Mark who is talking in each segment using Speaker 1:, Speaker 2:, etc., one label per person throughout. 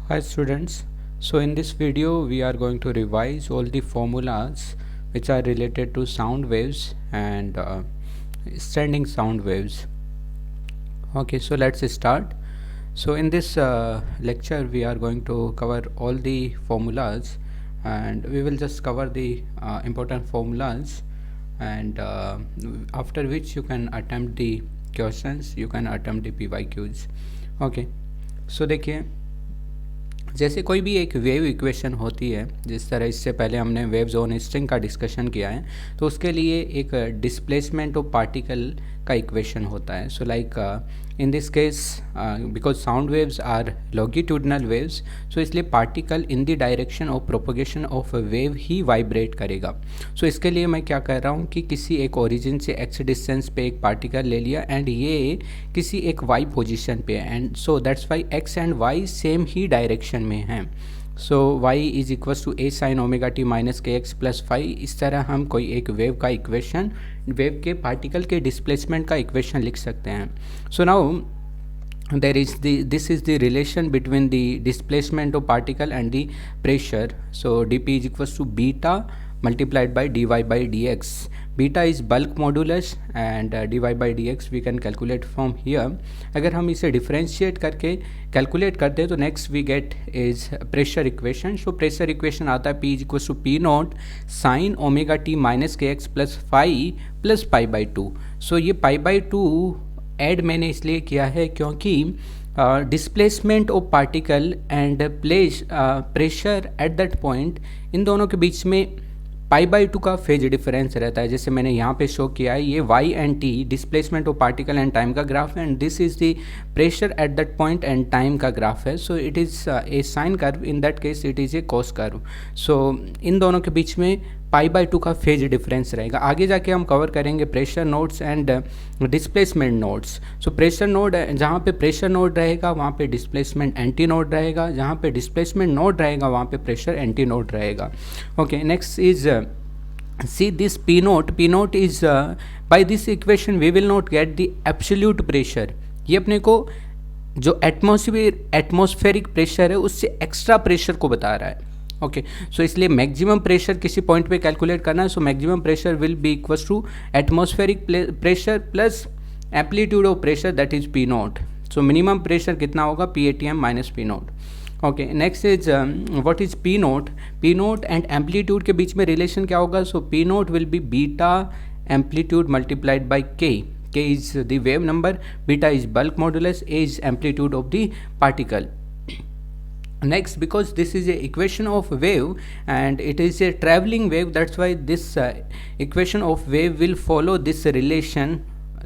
Speaker 1: Hi students, so in this video we are going to revise all the formulas which are related to sound waves and standing sound waves. Okay, so let's start. So in this lecture we are going to cover all the formulas and we will just cover the important formulas and after which you can attempt the questions, you can attempt the PYQs. Okay, so देखिए जैसे कोई भी एक wave equation होती है, जिस तरह इससे पहले हमने वेव्स ऑन स्ट्रिंग का डिस्कशन किया है, तो उसके लिए एक डिस्प्लेसमेंट ऑफ पार्टिकल का इक्वेशन होता है. So like in this case because sound waves are longitudinal waves, so इसलिए particle in the direction of propagation of wave ही वाइब्रेट करेगा. सो इसके लिए मैं क्या कर रहा हूँ कि किसी एक ओरिजिन से एक्स डिस्टेंस पे एक पार्टिकल ले लिया एंड ये किसी एक वाई पोजीशन पे है and so that's y x and y same ही डायरेक्शन में हैं. So y is equals to a sin omega T minus के एक्स प्लस फाइव. इस तरह हम कोई एक वेव का इक्वेशन, वेव के पार्टिकल के डिस्प्लेसमेंट का इक्वेशन लिख सकते हैं. So now this is the relation between the displacement of particle and the pressure. So dp is equals to beta multiplied by dy by dx. Beta is bulk modulus and dy by dx we can calculate from here. अगर हम इसे differentiate करके calculate करते हैं तो next we get is pressure equation. So pressure equation आता है P is equal to P naught sine omega T minus के x plus five plus pi by two. So ये पाई बाई टू ऐड मैंने इसलिए किया है क्योंकि displacement of particle and pressure at that point, इन दोनों के बीच में पाई बाई टू का फेज डिफरेंस रहता है. जैसे मैंने यहाँ पे शो किया है, ये Y and T displacement of particle and time का ग्राफ है and this is the pressure at that point and time का ग्राफ है. So it is a sine curve, in that case it is a cos curve. So इन दोनों के बीच में pi by two का फेज डिफरेंस रहेगा. आगे जाके हम कवर करेंगे pressure nodes and displacement nodes. So pressure node, जहाँ पे प्रेशर नोड रहेगा वहाँ पे डिस्प्लेसमेंट एंटी नोड रहेगा, जहाँ पे डिस्प्लेसमेंट नोड रहेगा वहाँ पे प्रेशर एंटी नोड रहेगा. Okay, next is see this p naught is by this equation we will not get the absolute pressure. ये अपने को जो एटमॉस्फेरिक प्रेशर है उससे एक्स्ट्रा प्रेशर को बता रहा है. ओके, सो इसलिए मैक्सिमम प्रेशर किसी पॉइंट पे कैलकुलेट करना है. So maximum pressure will be equals to atmospheric pressure plus amplitude of pressure that is P naught. So minimum pressure कितना होगा, P A T M minus P naught. Okay, next is what is P naught. P naught and amplitude के बीच में relation क्या होगा. So P naught will be beta amplitude multiplied by K. K is the wave number, beta is bulk modulus, A is amplitude of the particle. Next, because this is a equation of wave and it is a traveling wave, that's why this equation of wave will follow this relation.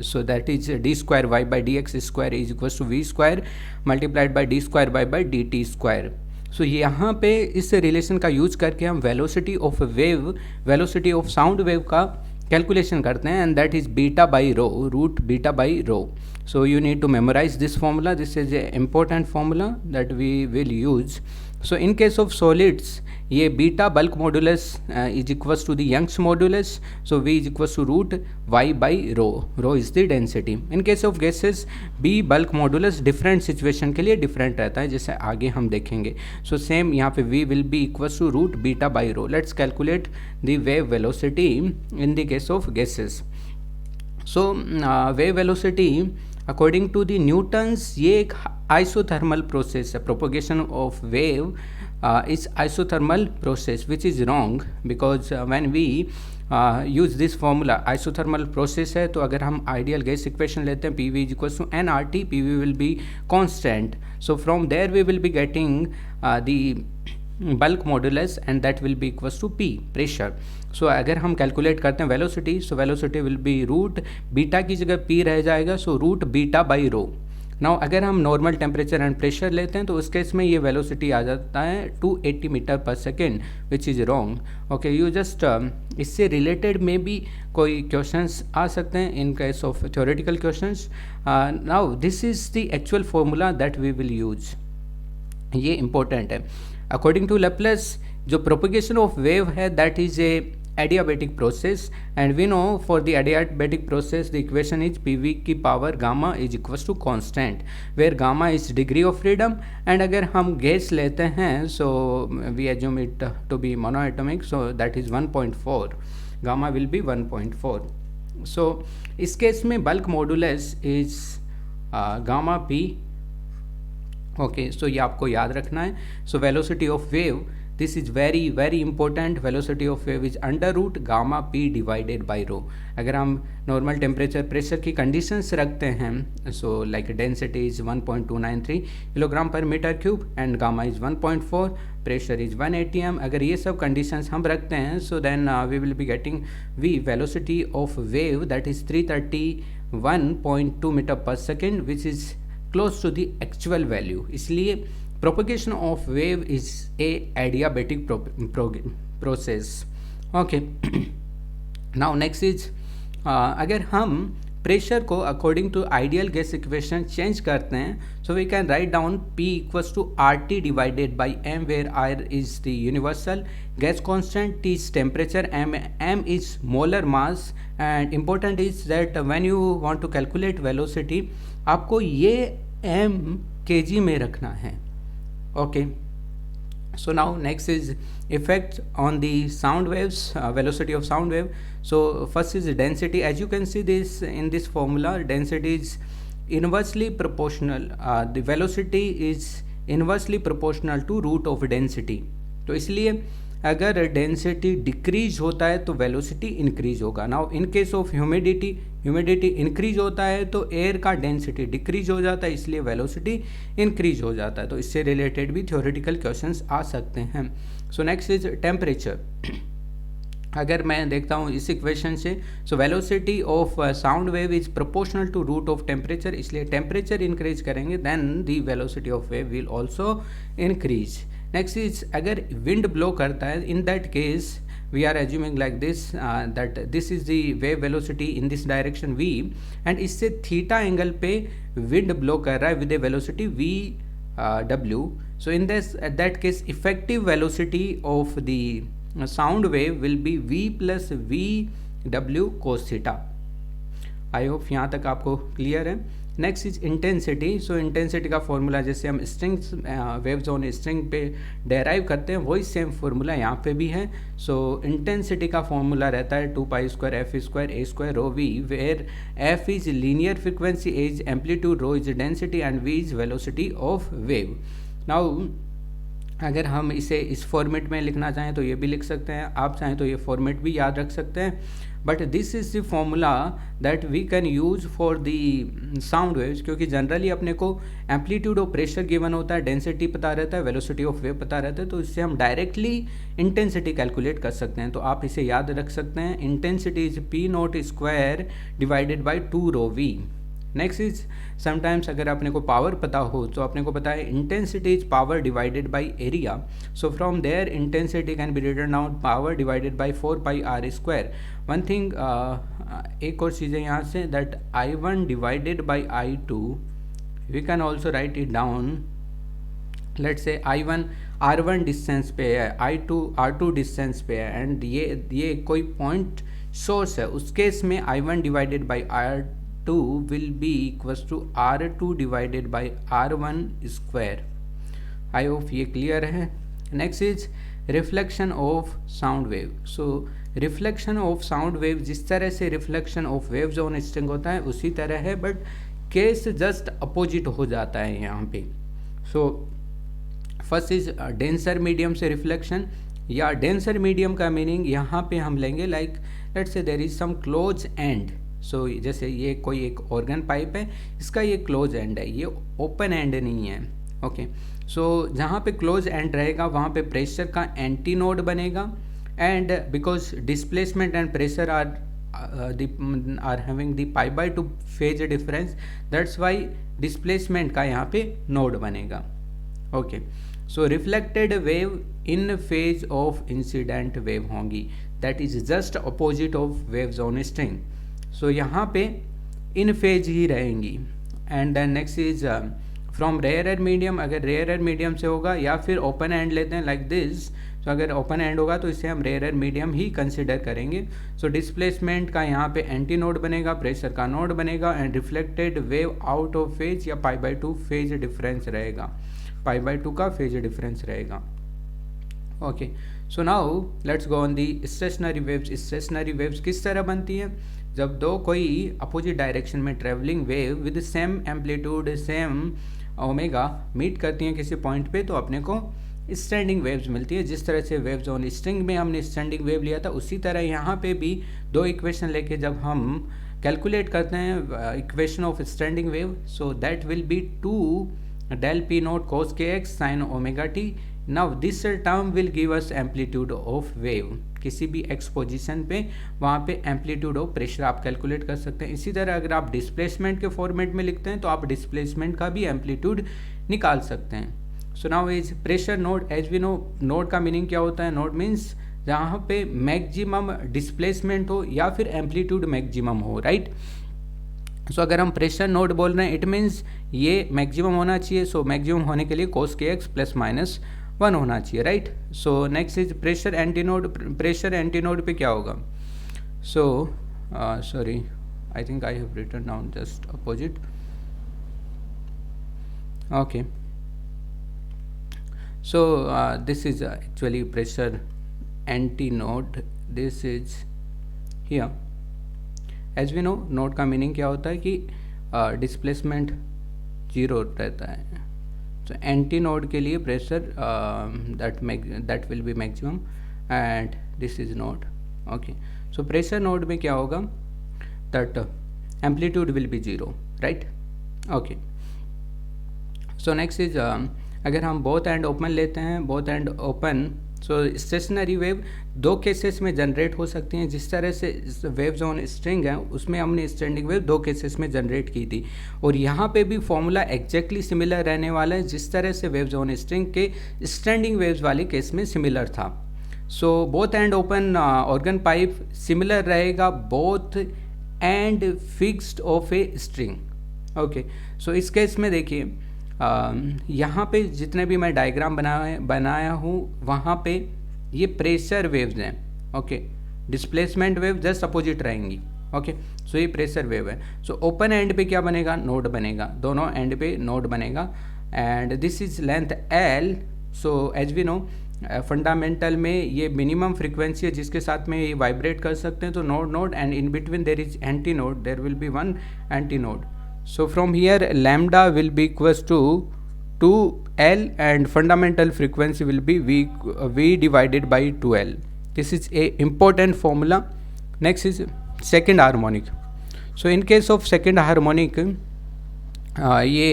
Speaker 1: So that is d square y by dx square is equals to v square multiplied by d square y by dt square. So यहाँ पे इस relation का use करके हम velocity of wave, velocity of sound wave का calculation करते हैं and that is beta by rho, root beta by rho. So you need to memorise this formula. This is a important formula that we will use. So in case of solids ये beta bulk modulus is equals to the Young's modulus. So we is equals to root Y by rho. Rho is the density. In case of gases B bulk modulus different situation के लिए different रहता है, जैसे आगे हम देखेंगे. सो same यहाँ पे we will be equals to root beta by rho. Let's calculate the wave velocity in the case of gases. So wave velocity according to the Newton's ये एक आइसोथर्मल प्रोसेस है. Propagation of wave is isothermal process, which is wrong because when we use this formula, isothermal process है तो अगर हम ideal gas equation लेते हैं PV is equals to nRT, PV will be constant. So from there we will be getting the bulk modulus and that will be equals to P, pressure. So अगर हम calculate करते हैं velocity, so velocity will be root beta की जगह P रह जाएगा, so root beta by row. Now अगर हम नॉर्मल टेम्परेचर एंड प्रेशर लेते हैं तो उस केस में ये वेलोसिटी आ जाता है 280 मीटर पर second, which is wrong. Okay, you just इससे रिलेटेड में भी कोई क्वेश्चंस आ सकते हैं in case of theoretical questions. Now this is the actual formula that we will use. ये इंपॉर्टेंट है. अकॉर्डिंग टू लेप्लेस जो प्रोपोगेशन ऑफ वेव है that is a adiabatic process, and we know for the adiabatic process the equation is pv की power gamma is equals to constant, where gamma is degree of freedom, and अगर हम gas लेते हैं so we assume it to be monoatomic, so that is 1.4, gamma will be 1.4. so इस case में bulk modulus is gamma p. Okay, so ये आपको याद रखना है. सो velocity of wave, this is very very important. Velocity of wave is under root gamma P divided by rho. अगर हम नॉर्मल टेम्परेचर प्रेशर की कंडीशंस रखते हैं, so like density is 1.293 kilogram per metre cube and gamma is 1.4, pressure is 1 atm. अगर ये सब conditions हम रखते हैं, so then we will be getting we velocity of wave that is 331.2 metre पर second, which is close to the actual value. इसलिए propagation of wave is a adiabatic process. Okay. Now next is अगर हम pressure को according to ideal gas equation change करते हैं, so we can write down P equals to RT divided by M, where R is the universal gas constant, T is temperature, M is molar mass. And important is that when you want to calculate velocity, आपको ये M kg में रखना है. Okay, so now next is effect on the sound waves, velocity of sound wave. So first is density. As you can see this in this formula, density is inversely proportional, the velocity is inversely proportional to root of density. तो इसलिए अगर density decrease होता है तो velocity increase होगा. Now in case of humidity increase होता है तो एयर का डेंसिटी डिक्रीज हो जाता है, इसलिए वेलोसिटी इंक्रीज हो जाता है. तो इससे रिलेटेड भी थ्योरेटिकल क्वेश्चंस आ सकते हैं. So next is temperature. अगर मैं देखता हूँ इस इक्वेशन से, so velocity of sound wave is proportional to root of temperature, इसलिए टेम्परेचर इंक्रीज करेंगे then the velocity of wave will also increase. Next is अगर विंड ब्लो करता है, in that case we are assuming like this that this is the wave velocity in this direction v, and इससे theta angle पे wind blow कर रहा है with A velocity v w. So in this at that case effective velocity of the sound wave will be v plus v w cos theta. I hope यहाँ तक आपको clear है. Next is intensity. So intensity का formula जैसे हम strings waves on string पे derive करते हैं, वही सेम फॉर्मूला यहाँ पे भी है. सो इंटेंसिटी का फॉर्मूला रहता है 2π² f² a² ρ v, where f is linear frequency, is amplitude, rho is density and v is velocity of wave. Now अगर हम इसे इस फॉर्मेट में लिखना चाहें तो ये भी लिख सकते हैं, आप चाहें तो ये फॉर्मेट भी याद रख सकते हैं. But this is the formula that we can use for the sound waves, क्योंकि जनरली अपने को एम्पलीट्यूड ऑफ प्रेशर गिवन होता है, डेंसिटी पता रहता है, वेलोसिटी ऑफ वेव पता रहता है, तो इससे हम डायरेक्टली इंटेंसिटी कैलकुलेट कर सकते हैं. तो आप इसे याद रख सकते हैं, intensity is P0² divided by 2 ρ v. Next is sometimes अगर अपने को पावर पता हो तो अपने को पता है intensity is power divided by area. So from there intensity can be written down power divided by 4πr². One thing, एक और चीज़ है यहाँ से, that I1 divided by I2 we can also write it down. Let's say I1 R1 distance पे है, I2 R2 distance पे है, एंड ये कोई पॉइंट सोर्स है, उस केस में I1 divided by R2 will be equals to R2 divided by R1 square. I hope ये क्लियर है. Next is reflection of sound wave. So reflection of sound wave जिस तरह से reflection of waves on string होता है उसी तरह है, बट केस जस्ट अपोजिट हो जाता है यहाँ पे. So first is denser medium से रिफ्लेक्शन, या डेंसर मीडियम का मीनिंग यहाँ पे हम लेंगे like let's say there is some close end. So जैसे ये कोई एक ऑर्गन पाइप है, इसका ये क्लोज एंड है, ये ओपन एंड नहीं है. ओके, सो जहाँ पे क्लोज एंड रहेगा वहाँ पे प्रेशर का एंटी नोड बनेगा, and because displacement and pressure are having the π/2 phase difference, that's why displacement का यहाँ पे नोड बनेगा. Okay, so reflected wave in phase of incident wave होंगी, दैट इज just opposite of waves on string. So यहाँ पे इन फेज ही रहेंगी. And then next is from rarer medium, अगर रेयरर मीडियम से होगा या फिर ओपन एंड लेते हैं लाइक दिस, सो अगर ओपन एंड होगा तो इसे हम रेयर मीडियम ही कंसिडर करेंगे। सो डिस्प्लेसमेंट का यहाँ पे एंटी नोड बनेगा, प्रेशर का नोड बनेगा and reflected wave out of phase या π/2 फेज डिफरेंस रहेगा, π/2 का फेज डिफरेंस रहेगा। Okay, so now let's go on the stationary waves. Stationary waves किस तरह बनती हैं? जब दो कोई अपोजिट डायरेक्शन में travelling wave with same amplitude same omega meet करती हैं किसी पॉइंट पे, तो अपने को स्टैंडिंग वेव्स मिलती है। जिस तरह से वेव्स ऑन स्ट्रिंग में हमने स्टैंडिंग वेव लिया था, उसी तरह यहाँ पे भी दो इक्वेशन लेके जब हम कैलकुलेट करते हैं equation of standing wave, so that will be 2 del p naught cos kx sin omega t। Now this term will give us amplitude of wave. किसी भी एक्स पोजिशन पे वहाँ पे एम्पलीट्यूड ऑफ प्रेशर आप calculate कर सकते हैं। इसी तरह अगर आप डिस्प्लेसमेंट के फॉर्मेट में लिखते हैं तो आप डिस्प्लेसमेंट का भी एम्पलीट्यूड निकाल सकते हैं। So now is pressure node, as we know node का मीनिंग क्या होता है? नोड मीन्स जहाँ पे मैक्सिमम डिस्प्लेसमेंट हो या फिर एम्पलीट्यूड मैक्सिमम हो, राइट। सो अगर हम प्रेशर नोड बोल रहे हैं इट मीन्स ये मैक्सिमम होना चाहिए। सो मैक्सिमम होने के लिए cos kx ±1 होना चाहिए, right. So next is pressure antinode. Pressure antinode पे क्या होगा? So sorry, I think I have written down just opposite. Okay, so this is actually pressure antinode, this is here. As we know node का meaning क्या होता है कि displacement zero रहता है। तो एंटी नोड के लिए pressure that will be maximum and this is node. Okay, so pressure node में क्या होगा? That amplitude will be zero, right. Okay, so next is अगर हम बोथ एंड ओपन लेते हैं, बोथ एंड ओपन, सो stationary wave दो cases में generate हो सकती हैं। जिस तरह से वेव्स ऑन स्ट्रिंग है उसमें हमने स्टैंडिंग वेव दो केसेस में जनरेट की थी, और यहाँ पे भी फॉर्मूला एग्जैक्टली सिमिलर रहने वाला है जिस तरह से वेव्स ऑन स्ट्रिंग के स्टैंडिंग वेव्स वाले केस में सिमिलर था। So both end open organ pipe similar रहेगा both end fixed of a string. Okay, so इस केस में देखिए यहाँ पे जितने भी मैं डायग्राम बनाया हूँ वहाँ पे ये प्रेशर वेव्स हैं। Okay, displacement wave just opposite रहेंगी। ओके, सो ये प्रेशर वेव है। सो ओपन एंड पे क्या बनेगा? नोड बनेगा, दोनों एंड पे नोड बनेगा and this is length L। So as we know fundamental में ये मिनिमम फ्रीक्वेंसी है जिसके साथ में ये वाइब्रेट कर सकते हैं, तो node and in between there is anti node, there will be one anti node. So from here lambda will be equals to 2L and fundamental frequency will be V divided by 2L. This is a important formula. Next is second harmonic. So in case of second harmonic ये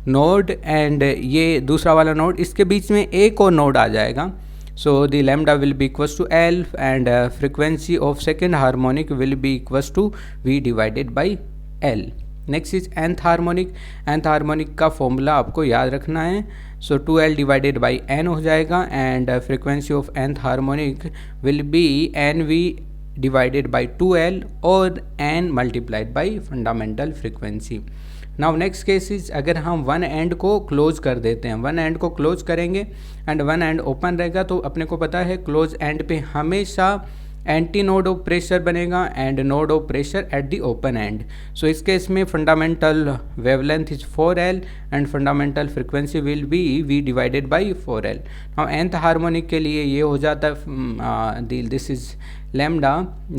Speaker 1: node and ये दूसरा वाला node, इसके बीच में एक और node आ जाएगा। So the lambda will be equals to L and frequency of second harmonic will be equals to V divided by L. Next is nth harmonic. nth harmonic का formula आपको याद रखना है। सो 2L डिवाइडेड बाई n हो जाएगा and frequency of nth harmonic will be NV divided by 2L और n multiplied by fundamental frequency. Now next case is अगर हम वन एंड को क्लोज कर देते हैं, वन एंड को क्लोज करेंगे एंड वन एंड ओपन रहेगा, तो अपने को पता है क्लोज एंड पे हमेशा एंटी नोड ऑफ प्रेशर बनेगा and node of pressure at the open end. So इस केस में fundamental wavelength is 4L and fundamental frequency will be V divided by 4L। Now nth harmonic के लिए ये हो जाता है this is lambda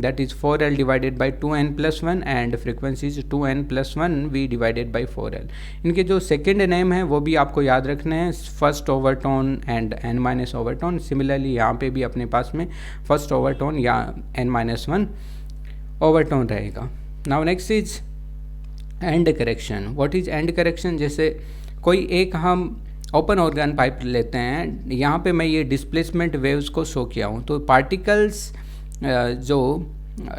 Speaker 1: that is 4L divided by 2n plus 1 and frequency is 2n plus 1 V divided by 4L। इनके जो second name है वो भी आपको याद रखने हैं, first overtone and n minus overtone. Similarly यहाँ पे भी अपने पास में फर्स्ट ओवरटोन या n-1 ओवरटोन रहेगा। Now next is and correction. What is and correction? जैसे कोई एक हम ओपन ऑर्गन पाइप लेते हैं, यहाँ पे मैं ये डिस्प्लेसमेंट वेव्स को शो किया हूँ, तो पार्टिकल्स जो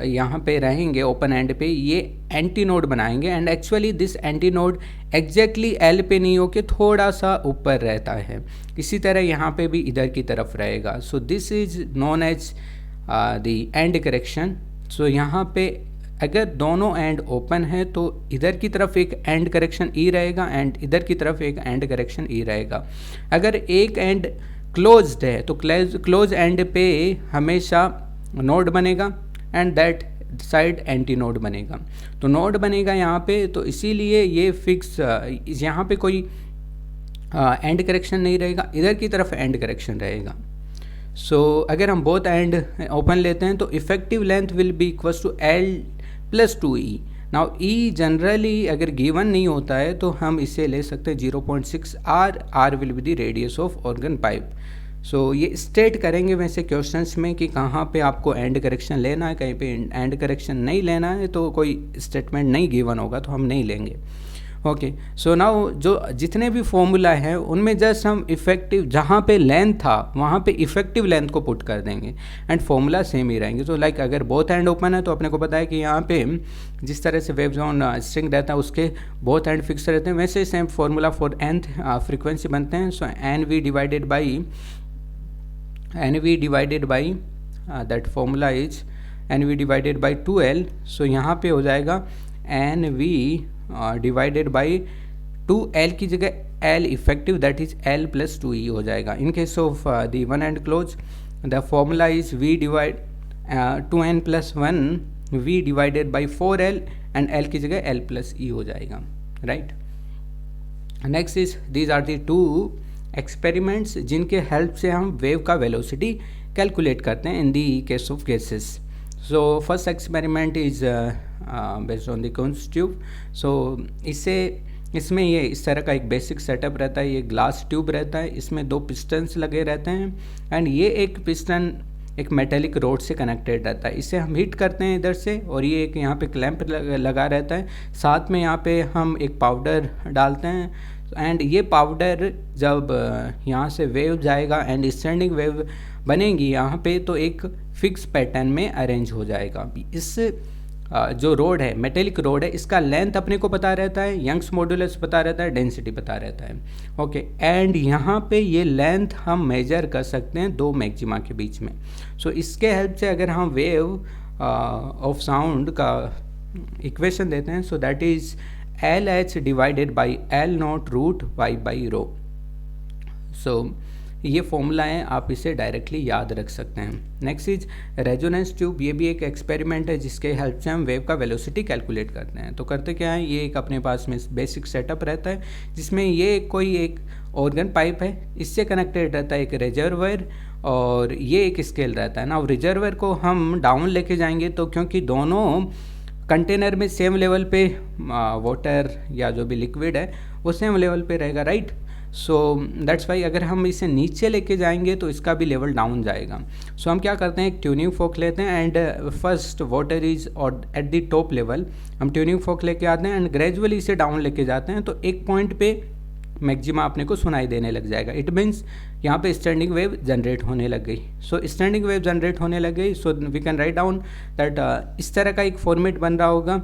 Speaker 1: यहाँ पे रहेंगे ओपन एंड पे ये एंटी नोड बनाएंगे and actually this anti node exactly L पे नहीं होके थोड़ा सा ऊपर रहता है। इसी तरह यहाँ पे भी इधर की तरफ रहेगा। So this is known as the end correction. So यहाँ पे अगर दोनों एंड ओपन है तो इधर की तरफ एक एंड करेक्शन E रहेगा एंड इधर की तरफ एक एंड करेक्शन E रहेगा। अगर एक एंड क्लोज्ड है तो क्लोज एंड पे हमेशा नोड बनेगा and that side anti node बनेगा। तो नोड बनेगा यहाँ पे, तो इसीलिए ये फिक्स, यहाँ पे कोई एंड करेक्शन नहीं रहेगा, इधर की तरफ एंड करेक्शन रहेगा। सो अगर हम बोथ एंड ओपन लेते हैं तो effective length will be equals to L plus 2e। Now E generally अगर गिवन नहीं होता है तो हम इसे ले सकते हैं 0.6 R will be the radius of organ pipe. So ये स्टेट करेंगे वैसे क्वेश्चंस में कि कहाँ पे आपको एंड करेक्शन लेना है, कहीं पे एंड करेक्शन नहीं लेना है, तो कोई स्टेटमेंट नहीं गिवन होगा तो हम नहीं लेंगे। ओके, सो नाउ जो जितने भी फॉर्मूला हैं उनमें जस्ट हम इफेक्टिव, जहाँ पे लेंथ था वहाँ पे इफेक्टिव लेंथ को पुट कर देंगे एंड फॉर्मूला सेम ही रहेंगे। तो लाइक अगर बोथ एंड ओपन है तो अपने को पता है कि यहाँ पे जिस तरह से वेव जोन स्ट्रिंग रहता है उसके बोथ एंड फिक्स रहते हैं, वैसे same formula for nth frequency बनते हैं। सो NV divided by that formula is NV divided by 2L। सो यहाँ पे हो जाएगा NV डिवाइडेड बाई 2L की जगह L effective that is L plus 2E हो जाएगा। In case of the one end close the formula is V divide 2N plus 1 V divided by 4L and L की जगह L plus E हो जाएगा, right. Next is these are the two experiments जिनके help से हम wave का velocity calculate करते हैं in the case of gases. So first experiment is based on the Kunj tube. सो इसमें ये इस तरह का एक बेसिक सेटअप रहता है, ये ग्लास ट्यूब रहता है, इसमें 2 पिस्टन्स लगे रहते हैं एंड ये एक पिस्टन एक मेटेलिक रोड से कनेक्टेड रहता है। इसे हम हीट करते हैं इधर से और ये एक यहाँ पे क्लैंप लगा रहता है, साथ में यहाँ पे हम एक पाउडर डालते हैं एंड ये पाउडर जब यहाँ से वेव जाएगा एंड स्टैंडिंग वेव बनेगी यहाँ पे तो एक फिक्स पैटर्न में अरेंज हो जाएगा। इस जो रोड है, मेटेलिक रोड है, इसका लेंथ अपने को पता रहता है, यंग्स मॉडुलस पता रहता है, डेंसिटी पता रहता है। ओके, एंड यहाँ पे ये लेंथ हम मेजर कर सकते हैं 2 मैक्सिमा के बीच में। सो इसके हेल्प से अगर हम वेव ऑफ साउंड का इक्वेशन देते हैं, so that is LH divided by L naught root y by rho. So ये फॉर्मूला है, आप इसे डायरेक्टली याद रख सकते हैं। Next is resonance tube. ये भी एक एक्सपेरिमेंट है जिसके हेल्प से हम वेव का वेलोसिटी कैलकुलेट करते हैं। तो करते क्या है, ये एक अपने पास में बेसिक सेटअप रहता है जिसमें ये कोई एक ऑर्गन पाइप है, इससे कनेक्टेड रहता है एक रिजर्वर और ये एक स्केल रहता है ना। रिजर्वर को हम डाउन लेके जाएंगे तो क्योंकि दोनों कंटेनर में सेम लेवल पे वाटर या जो भी लिक्विड है वो सेम लेवल पे रहेगा, राइट। सो दैट्स वाई अगर हम इसे नीचे लेके जाएंगे तो इसका भी लेवल डाउन जाएगा। सो हम क्या करते हैं, एक ट्यूनिंग फोक लेते हैं एंड फर्स्ट वाटर इज और एट द टॉप लेवल हम ट्यूनिंग फोक लेके आते हैं एंड ग्रेजुअली इसे डाउन लेके जाते हैं तो एक पॉइंट पे मैक्सिमा अपने को सुनाई देने लग जाएगा। इट मीन्स यहाँ पे स्टैंडिंग वेव जनरेट होने लग गई। सो स्टैंडिंग वेव जनरेट होने लग गई, so we can write down that इस तरह का एक फॉर्मेट बन रहा होगा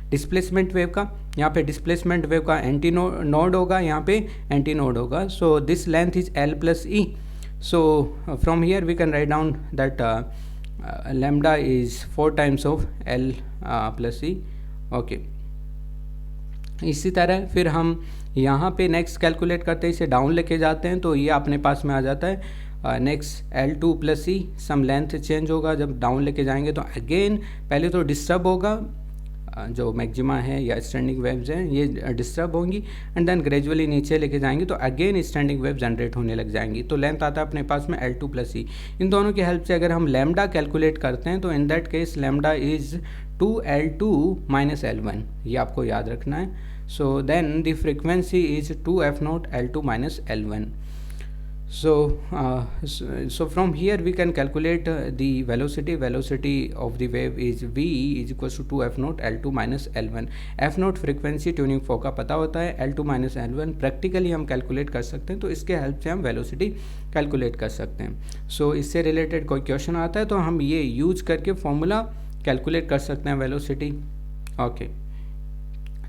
Speaker 1: डिस्प्लेसमेंट वेव का। यहाँ पे डिस्प्लेसमेंट वेव का एंटी नोड होगा, यहाँ पे एंटी नोड होगा। So this length is L plus E। So from here we can write down that lambda is 4 times of L plus E। ओके, इसी तरह फिर हम यहाँ पे नेक्स्ट कैलकुलेट करते हैं, इसे डाउन लेके जाते हैं तो ये अपने पास में आ जाता है नेक्स्ट L2 प्लस E। सम लेंथ चेंज होगा जब डाउन लेके जाएंगे तो अगेन पहले तो डिस्टर्ब होगा, जो मैक्सिमा है या स्टैंडिंग वेव्स हैं ये डिस्टर्ब होंगी एंड देन ग्रेजुअली नीचे लेके जाएंगे तो अगेन स्टैंडिंग वेव जनरेट होने लग जाएंगी। तो लेंथ आता है अपने पास में L2 प्लस E। इन दोनों की हेल्प से अगर हम लैम्डा कैलकुलेट करते हैं तो in that case lambda is 2L2 minus L1, ये आपको याद रखना है। So then the frequency is 2F0 L2 minus L1। So from here we can calculate the velocity of the wave is V is equals to 2F0 L2 minus L1। F0 frequency tuning फोक का पता होता है, L2 minus L1 practically हम calculate कर सकते हैं, तो इसके हेल्प से हम वेलोसिटी कैलकुलेट कर सकते हैं। सो इससे रिलेटेड कोई क्वेश्चन आता है तो हम ये यूज करके फॉर्मूला कैलकुलेट कर सकते हैं velocity. Okay,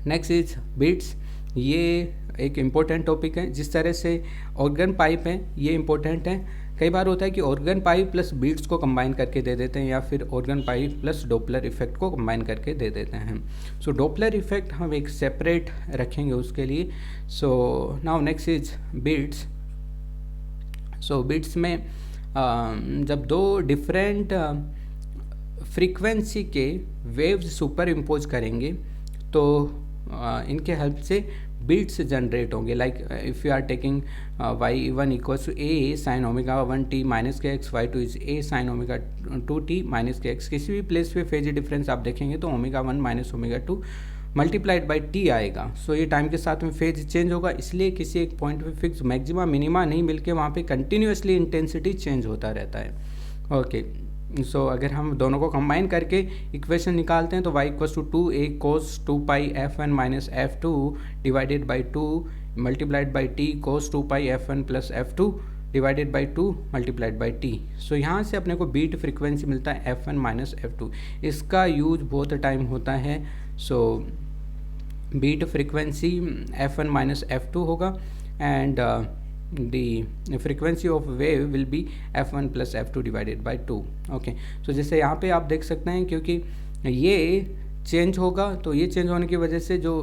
Speaker 1: next is beats. ये एक इम्पोर्टेंट टॉपिक है। जिस तरह से ऑर्गन पाइप है ये इम्पोर्टेंट है। कई बार होता है कि ऑर्गन पाइप प्लस बीट्स को कंबाइन करके दे देते हैं या फिर organ pipe plus Doppler effect को कंबाइन करके दे देते हैं। सो डॉपलर इफेक्ट हम एक सेपरेट रखेंगे उसके लिए। So now next is beats. So beats में जब दो डिफरेंट फ्रीक्वेंसी के वेव्स सुपर इम्पोज करेंगे तो इनके हेल्प से बीट्स जनरेट होंगे. Like if you are taking y1 equals to a sine omega 1t minus के X, y2 is a sine omega 2t minus के एक्स. किसी भी प्लेस पे फेज डिफरेंस आप देखेंगे तो omega 1 minus omega 2 multiplied by T आएगा. सो ये टाइम के साथ में फेज चेंज होगा, इसलिए किसी एक पॉइंट पे फिक्स मैक्सिमा मिनिमा नहीं मिलके वहाँ पे कंटिन्यूसली इंटेंसिटी चेंज होता रहता है. ओके, सो अगर हम दोनों को कंबाइन करके इक्वेशन निकालते हैं तो y equals to 2a cos 2 pi f1 minus f2 divided by 2 multiplied by t cos 2 pi f1 plus f2 divided by 2 multiplied by t. So यहाँ से अपने को बीट फ्रीक्वेंसी मिलता है f1 माइनस f2. इसका यूज बहुत time होता है. सो beat frequency f1 minus f2 होगा and the frequency of wave will be f1 plus f2 divided by 2. Okay, सो जैसे यहाँ पे आप देख सकते हैं क्योंकि ये चेंज होगा तो ये चेंज होने की वजह से जो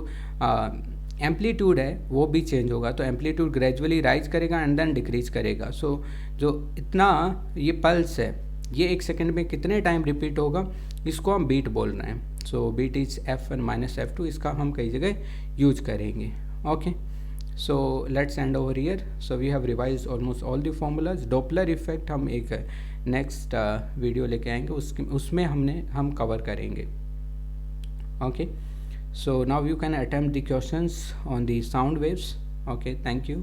Speaker 1: एम्पलीट्यूड है वो भी चेंज होगा. तो एम्पलीट्यूड ग्रेजुअली राइज करेगा एंड देन डिक्रीज करेगा. सो जो इतना ये पल्स है ये एक सेकेंड में कितने टाइम रिपीट होगा इसको हम बीट बोल रहे हैं. So beat is f1 minus f2. इसका हम कई जगह यूज करेंगे. Okay, so let's end over here. So we have revised almost all the formulas. Doppler effect हम एक next वीडियो लेके आएंगे, उसमें हम कवर करेंगे. Okay, so now you can attempt the questions on the sound waves. Okay, thank you.